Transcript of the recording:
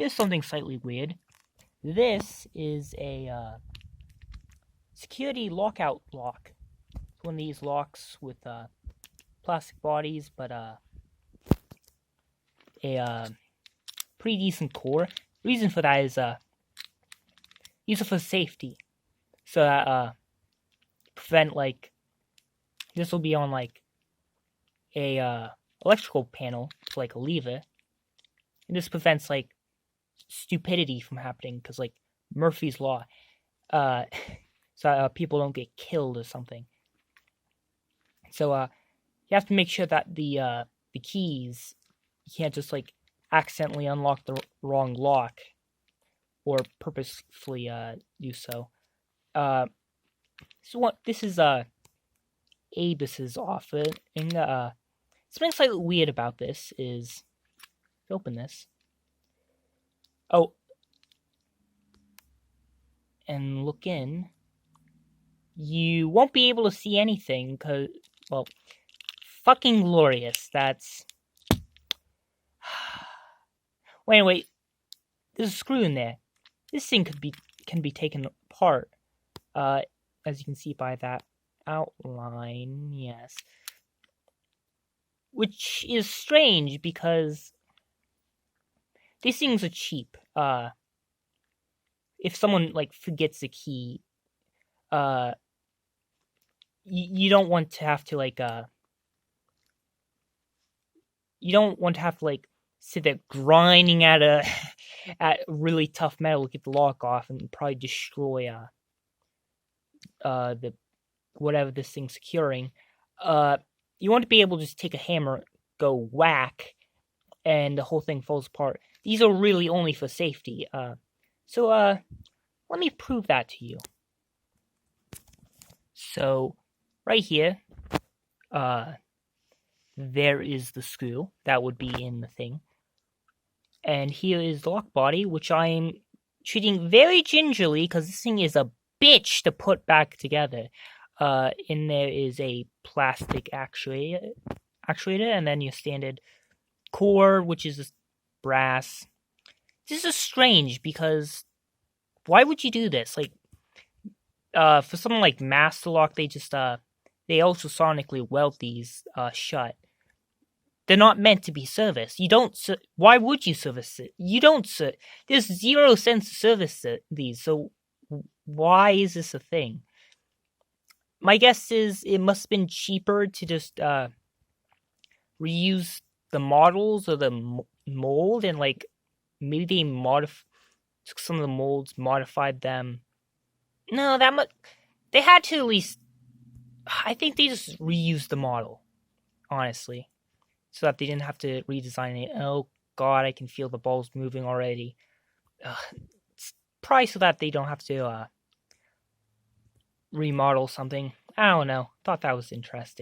here's something slightly weird. This is a security lockout lock. It's one of these locks with plastic bodies, but a pretty decent core. Reason for that is use it for safety, so that prevent this will be on a electrical panel, so a lever, and this prevents stupidity from happening because Murphy's law, so people don't get killed or something. So you have to make sure that the keys, you can't just accidentally unlock the wrong lock or purposefully do so. This is Abus's offer, and something slightly weird about this is, open this. Oh, and look in. You won't be able to see anything because, well, fucking glorious. That's. Wait. There's a screw in there. This thing can be taken apart. As you can see by that outline, yes. Which is strange because these things are cheap. If someone forgets the key, you don't want to have to sit there grinding at really tough metal to get the lock off and probably destroy the whatever this thing's securing. You want to be able to just take a hammer, go whack, and the whole thing falls apart. These are really only for safety. So let me prove that to you. So right here, there is the screw that would be in the thing. And here is the lock body, which I'm treating very gingerly because this thing is a bitch to put back together. In there is a plastic actuator, and then your standard core, which is brass. This is strange because why would you do this? For something like Master Lock, they just they ultrasonically weld these shut. They're not meant to be serviced. You don't. Why would you service it? You don't. There's 0 cents to service these. So why is this a thing? My guess is it must have been cheaper to just reuse the models or the mold, and maybe they took some of the molds, modified them. No, they had to at least. I think they just reused the model, honestly, so that they didn't have to redesign it. Oh God, I can feel the balls moving already. It's probably so that they don't have to remodel something. I don't know. Thought that was interesting.